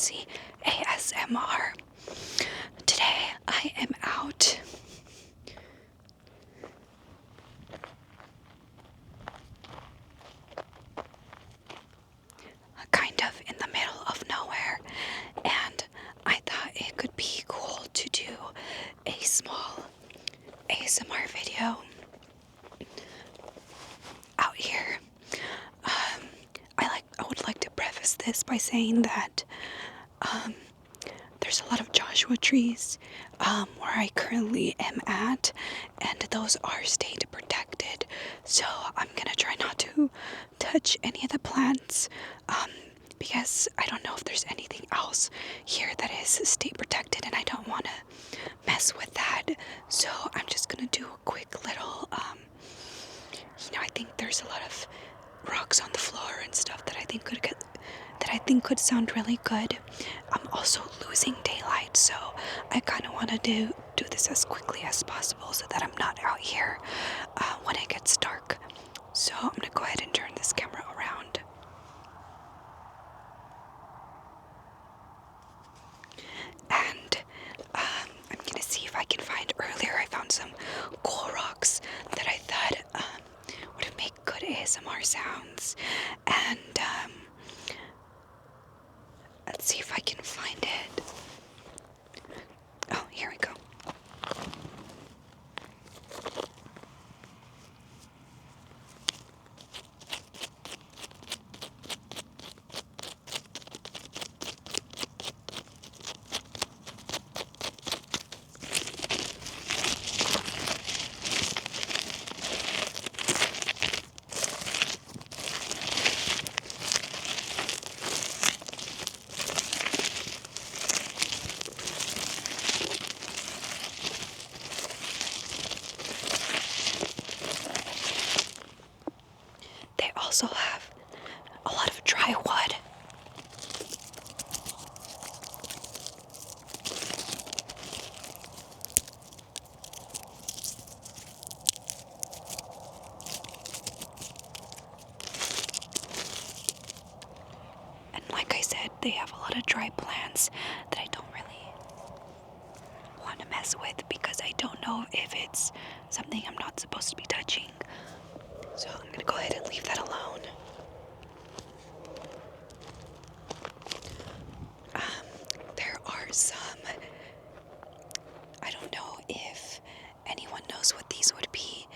fancy ASMR. Today I am out kind of in the middle of nowhere, and I thought it could be cool to do a small ASMR video out here. I would like to preface this by saying that there's a lot of Joshua trees where I currently am at, and those are state protected, so I'm gonna try not to touch any of the plants because I don't know if there's anything else here that is state protected, and I don't want to mess with that. So I'm just gonna do a quick little I think there's a lot of rocks on the floor and stuff that I think could sound really good. I'm also losing daylight, so I kind of want to do this as quickly as possible so that I'm not out here when it gets dark. So I'm gonna go ahead and turn this camera around. And I'm gonna see if I can find, earlier I found some cool rocks that I thought would make good ASMR sounds, and let's see if I can find it. Oh, here we go. They also have a lot of dry wood. And like I said, they have a lot of dry plants that I don't really want to mess with because I don't know if it's something I'm not supposed to be touching. So I'm gonna go ahead and leave that alone. There are some, I don't know if anyone knows what these would be.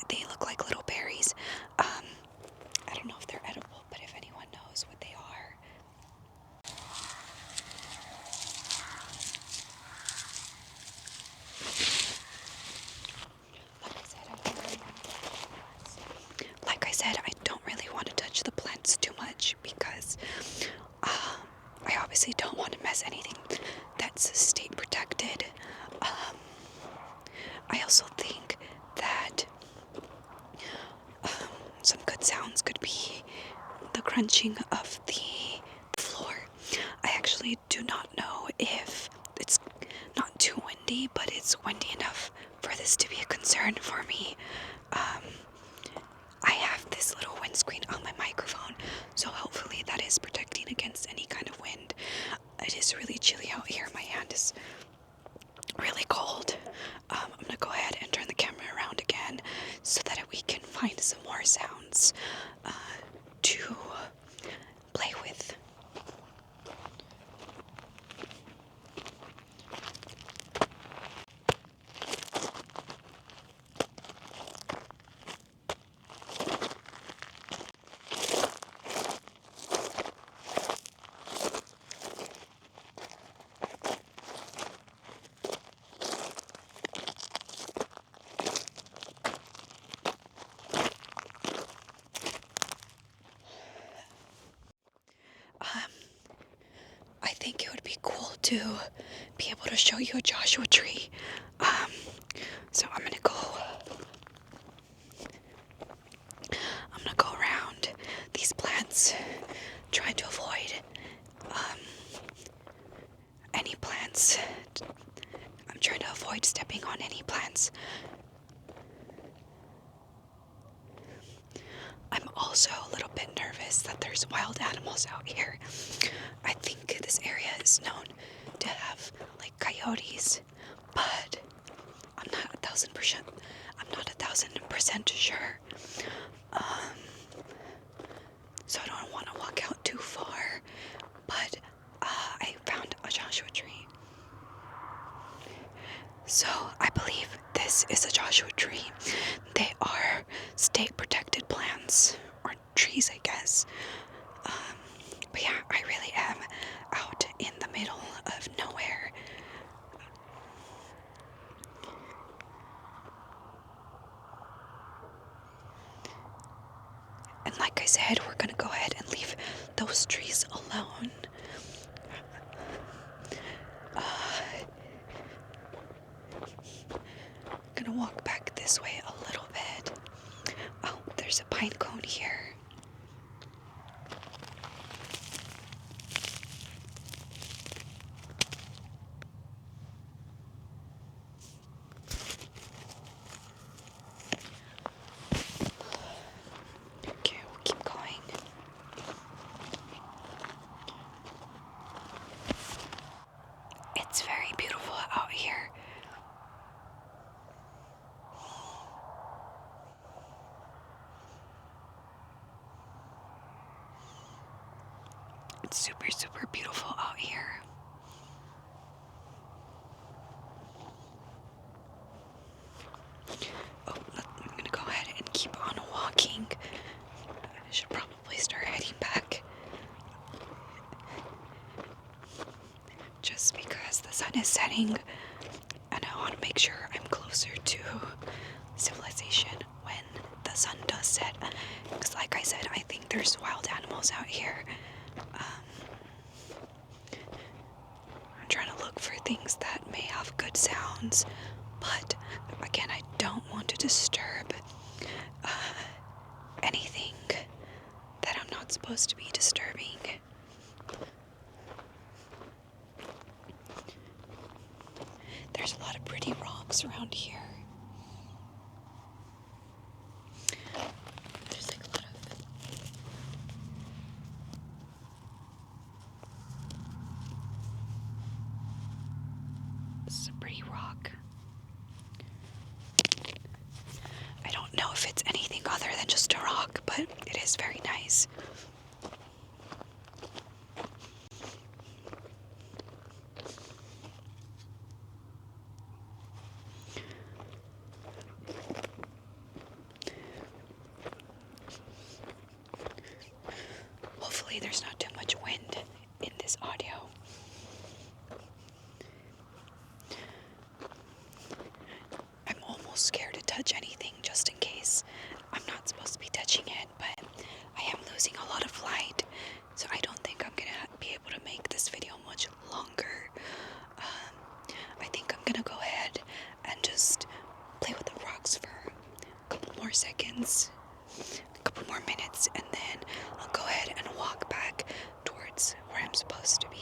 They look like little berries. I don't know if they're edible, but if anyone knows what they are. Like I said, I don't really want to touch the plants too much because I obviously don't want to mess anything that's state protected. I also think that some good sounds could be the crunching of the floor. I actually do not know if it's not too windy, but it's windy enough for this to be a concern for me. I have this little windscreen on my microphone, so hopefully that is protecting against any kind of wind. It is really chilly out here. My hand is really cold. I'm gonna go ahead and turn the camera around again so that we can find some more sounds to play with. I think it would be cool to be able to show you a Joshua tree. So I'm gonna go around these plants, trying to avoid any plants. I'm trying to avoid stepping on any plants. I'm also a little bit nervous that there's wild animals out here. I think this area is known to have like coyotes, but I'm not 1,000%. I'm not 1,000% sure. So I don't want to walk out too far. But I found a Joshua tree. So I believe this is a Joshua tree. They are state protected plants or trees, I guess. But yeah, I really am out in the middle of nowhere. And like I said, we're gonna go ahead and leave those trees alone. I'm gonna walk back this way a little bit. Oh, there's a pine cone here. Okay, we'll keep going. It's very beautiful out here. It's super, super beautiful out here. Oh, I'm gonna go ahead and keep on walking. I should probably start heading back. Just because the sun is setting and I want to make sure I'm closer to civilization when the sun does set. Because like I said, I think there's wild animals out here. I'm trying to look for things that may have good sounds, but again, I don't want to disturb anything that I'm not supposed to be disturbing. There's a lot of pretty rocks around here. There's like a lot of... This is a pretty rock. I don't know if it's anything other than just a rock, but it is very nice. Hopefully there's not too much wind in this audio. I'm almost scared to touch anything just in case. I'm not supposed to be touching it, but I am losing a lot of light, so I don't think I'm gonna be able to make this video much longer. I think I'm gonna go ahead and just play with the rocks for a couple more seconds, a couple more minutes, and then I'll go ahead and walk back towards where I'm supposed to be.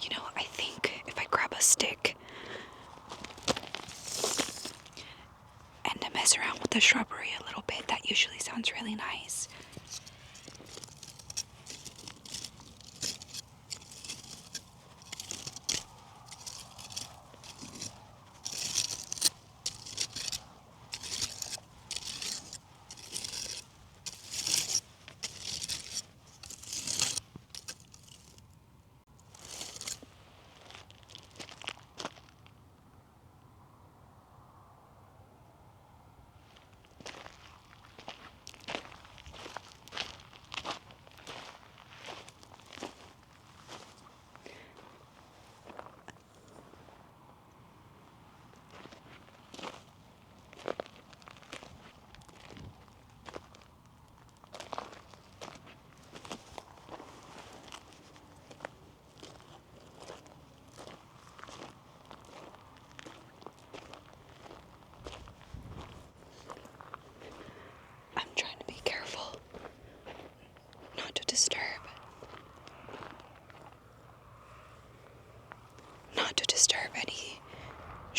You know, I think if I grab a stick and mess around with the shrubbery a little bit, that usually sounds really nice.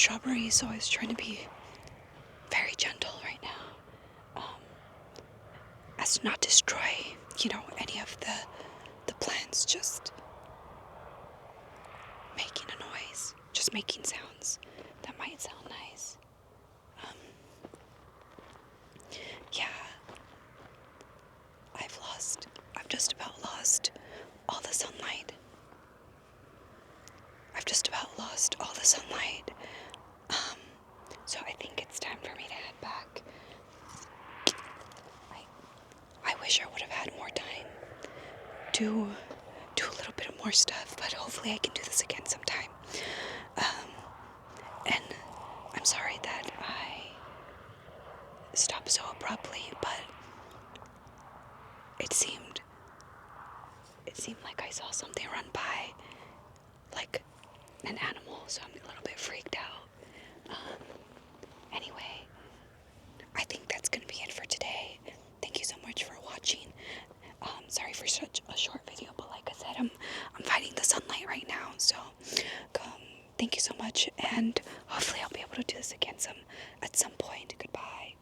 strawberries, so I was trying to be very gentle right now. As to not destroy, any of the plants, just making a noise, just making sounds that might sound nice. Yeah, I've just about lost all the sunlight. So I think it's time for me to head back. I wish I would have had more time to do a little bit of more stuff, but hopefully I can do this again sometime. And I'm sorry that I stopped so abruptly, but it seemed like I saw something run by, like an animal, so I'm a little bit freaked out. Anyway, I think that's gonna be it for today. Thank you so much for watching. Sorry for such a short video, but like I said, I'm fighting the sunlight right now, so thank you so much, and hopefully I'll be able to do this again at some point. Goodbye.